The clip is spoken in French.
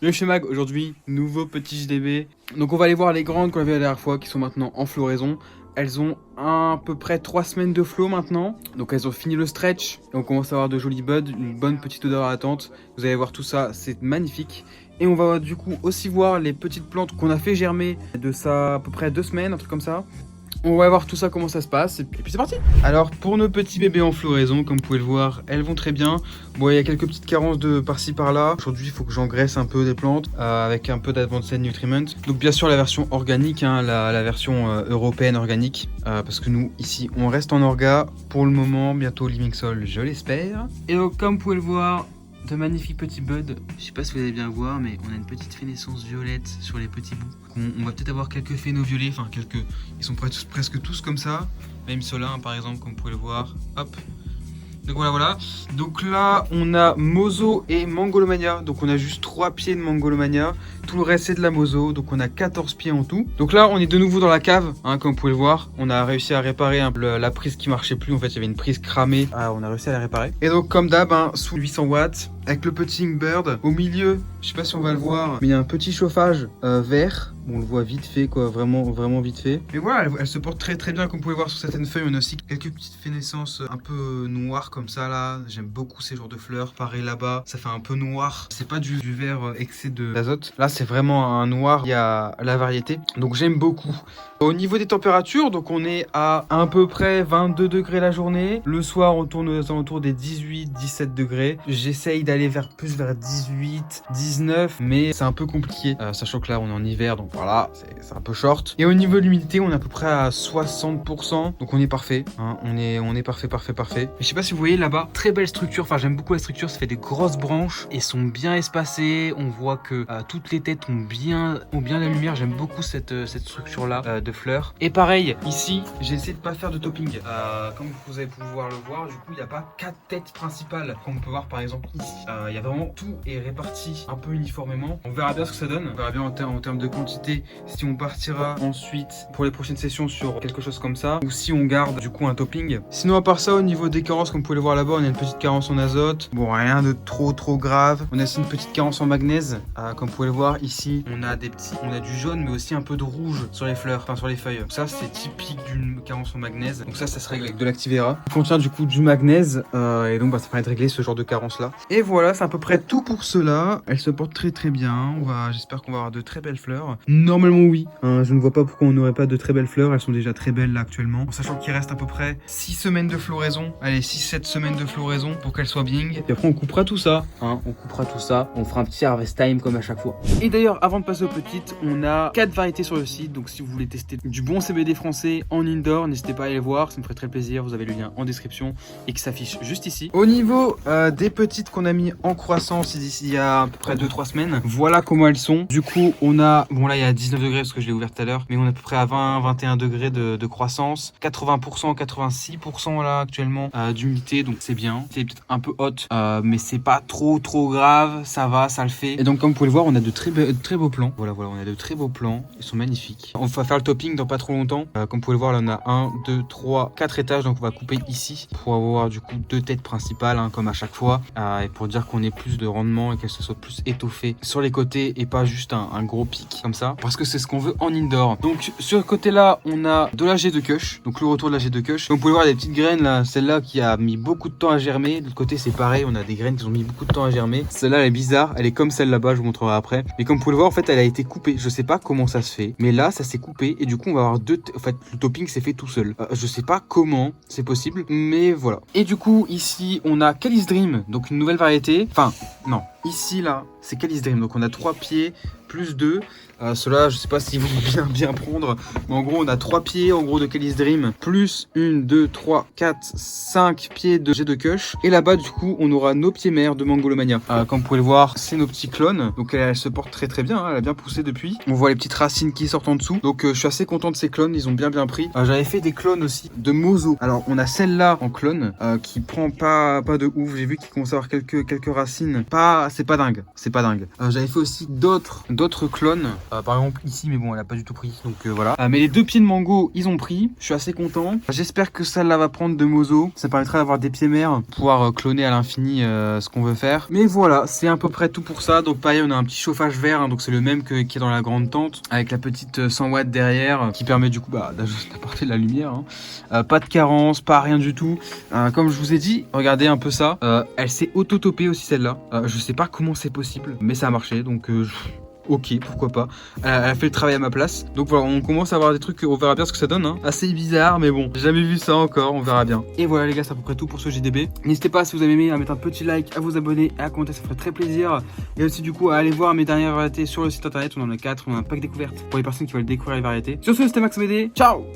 Le chez Mag, aujourd'hui, nouveau petit JDB. Donc on va aller voir les grandes qu'on avait la dernière fois, qui sont maintenant en floraison. Elles ont à peu près 3 semaines de flow maintenant. Donc elles ont fini le stretch. Et on commence à avoir de jolis buds, une bonne petite odeur à l'attente. Vous allez voir tout ça, c'est magnifique. Et on va du coup aussi voir les petites plantes qu'on a fait germer de ça à peu près 2 semaines, un truc comme ça. On va voir tout ça, comment ça se passe, et puis c'est parti. Alors pour nos petits bébés en floraison, comme vous pouvez le voir, elles vont très bien. Bon, il y a quelques petites carences de par-ci par-là. Aujourd'hui, il faut que j'engraisse un peu des plantes avec un peu d'Advanced Nutriment. Donc bien sûr la version organique, hein, la version européenne organique. Parce que nous, ici, on reste en orga pour le moment, bientôt Living Soil, je l'espère. Et donc comme vous pouvez le voir, de magnifiques petits buds. Je sais pas si vous allez bien voir, mais on a une petite fainécence violette sur les petits bouts. On va peut-être avoir quelques phénos violets, enfin quelques. Ils sont presque tous comme ça. Même ceux-là, hein, par exemple, comme vous pouvez le voir. Hop. Donc voilà. Donc là, on a Mozo et Mangolomania. Donc on a juste 3 pieds de Mangolomania. Tout le reste, c'est de la Mozo. Donc on a 14 pieds en tout. Donc là, on est de nouveau dans la cave, hein, comme vous pouvez le voir. On a réussi à réparer la prise qui marchait plus. En fait, il y avait une prise cramée. On a réussi à la réparer. Et donc, comme d'hab, hein, sous 800 watts, avec le petit Bird. Au milieu, je sais pas si on va le voir, mais il y a un petit chauffage vert. On le voit vite fait, quoi, vraiment vite fait. Mais voilà, elle se porte très bien, comme vous pouvez voir sur certaines feuilles. On a aussi quelques petites fainéances un peu noires comme ça là. J'aime beaucoup ces genres de fleurs. Pareil là-bas, ça fait un peu noir. C'est pas du vert excès d'azote. Là, c'est vraiment un noir. Il y a la variété. Donc j'aime beaucoup. Au niveau des températures, donc on est à peu près 22 degrés la journée. Le soir, on tourne aux alentours des 18-17 degrés. J'essaye d'aller plus vers 18, 19, mais c'est un peu compliqué. Sachant que là, on est en hiver, donc voilà, c'est un peu short. Et au niveau de l'humidité, on est à peu près à 60%. Donc on est parfait. Hein, on est parfait. Et je sais pas si vous voyez là-bas, très belle structure. Enfin, j'aime beaucoup la structure. Ça fait des grosses branches et sont bien espacées. On voit que toutes les têtes ont bien la lumière. J'aime beaucoup cette structure-là de fleurs. Et pareil, ici, j'ai essayé de pas faire de topping. Comme vous allez pouvoir le voir, du coup, il n'y a pas 4 têtes principales, comme on peut voir par exemple ici. Il y a vraiment tout est réparti un peu uniformément. On verra bien ce que ça donne. On verra bien en termes de quantité si on partira ensuite pour les prochaines sessions sur quelque chose comme ça, ou si on garde du coup un topping. Sinon, à part ça, au niveau des carences, comme vous pouvez le voir là-bas, on a une petite carence en azote. Bon, rien de trop grave. On a aussi une petite carence en magnése. Comme vous pouvez le voir ici, on a du jaune, mais aussi un peu de rouge sur les fleurs, enfin sur les feuilles. Donc ça, c'est typique d'une carence en magnése. Donc ça se règle avec de l'Activera. Il contient du coup du magnése et donc ça permet de régler ce genre de carence là. Et voilà, c'est à peu près tout pour cela. Elle se porte très bien. J'espère qu'on va avoir de très belles fleurs. Normalement oui. Je ne vois pas pourquoi on n'aurait pas de très belles fleurs. Elles sont déjà très belles là actuellement. En sachant qu'il reste à peu près 6 semaines de floraison. Allez, 6-7 semaines de floraison pour qu'elles soient bien. Et après on coupera tout ça. On coupera tout ça. On fera un petit harvest time comme à chaque fois. Et d'ailleurs, avant de passer aux petites, on a 4 variétés sur le site. Donc si vous voulez tester du bon CBD français en indoor, n'hésitez pas à aller les voir. Ça me ferait très plaisir. Vous avez le lien en description et qui s'affiche juste ici. Au niveau des petites qu'on a mis en croissance il y a à peu près 2-3 semaines, voilà comment elles sont. Du coup, on a, bon là il y a 19 degrés parce que je l'ai ouvert tout à l'heure, mais on est à peu près à 20-21 degrés de croissance, 80%, 86% là actuellement d'humidité, donc c'est bien. C'est peut-être un peu hot, mais c'est pas trop grave, ça va, ça le fait. Et donc comme vous pouvez le voir, on a de très beaux plants. Voilà, on a de très beaux plants, ils sont magnifiques. On va faire le topping dans pas trop longtemps. Comme vous pouvez le voir, là on a 1, 2, 3, 4 étages, donc on va couper ici pour avoir du coup 2 têtes principales, hein, comme à chaque fois, et pour dire qu'on ait plus de rendement et qu'elle se soit plus étoffée sur les côtés et pas juste un gros pic comme ça, parce que c'est ce qu'on veut en indoor. Donc sur le côté là, on a de la G2 Kush, donc le retour de la G2 Kush. Donc vous pouvez voir les petites graines là, celle-là qui a mis beaucoup de temps à germer. De l'autre côté c'est pareil, on a des graines qui ont mis beaucoup de temps à germer. Celle-là elle est bizarre, elle est comme celle là-bas, je vous montrerai après. Mais comme vous pouvez le voir, en fait elle a été coupée. Je sais pas comment ça se fait, mais là ça s'est coupé et du coup on va avoir en fait le topping s'est fait tout seul. Je sais pas comment c'est possible, mais voilà. Et du coup ici on a Calice Dream, donc une nouvelle variété. Enfin non, ici là c'est Calice Dream, donc on a 3 pieds plus 2. Cela, je sais pas si vous bien prendre, mais en gros on a 3 pieds en gros de Calice Dream plus 1, 2, 3, 4, 5 pieds de G2 Kush. Et là-bas du coup on aura nos pieds mères de Mangolomania. Comme vous pouvez le voir, c'est nos petits clones, donc elle se porte très bien, hein, elle a bien poussé depuis. On voit les petites racines qui sortent en dessous, donc je suis assez content de ces clones, ils ont bien pris. J'avais fait des clones aussi de Mozo. Alors on a celle-là en clone qui prend pas de ouf, j'ai vu qu'il commence à avoir quelques racines, c'est pas dingue. J'avais fait aussi d'autres d'autres clones. Par exemple ici, mais bon, elle a pas du tout pris. Donc voilà. Mais les 2 pieds de mango, ils ont pris. Je suis assez content. J'espère que celle-là va prendre de Mozo. Ça permettra d'avoir des pieds mères, pouvoir cloner à l'infini ce qu'on veut faire. Mais voilà, c'est à peu près tout pour ça. Donc pareil, on a un petit chauffage vert. Hein, donc c'est le même qui est dans la grande tente. Avec la petite 100 watts derrière qui permet du coup d'apporter de la lumière. Hein. Pas de carence, pas rien du tout. Comme je vous ai dit, regardez un peu ça. Elle s'est auto-topée aussi celle-là. Je sais pas comment c'est possible, mais ça a marché. Donc ok, pourquoi pas. Elle a fait le travail à ma place. Donc voilà, on commence à avoir des trucs, on verra bien ce que ça donne. Hein. Assez bizarre, mais bon, j'ai jamais vu ça encore, on verra bien. Et voilà les gars, c'est à peu près tout pour ce JDB. N'hésitez pas, si vous avez aimé, à mettre un petit like, à vous abonner, à commenter, ça ferait très plaisir. Et aussi du coup, à aller voir mes dernières variétés sur le site internet. On en a 4, on a un pack découverte pour les personnes qui veulent découvrir les variétés. Sur ce, c'était Max BD, ciao.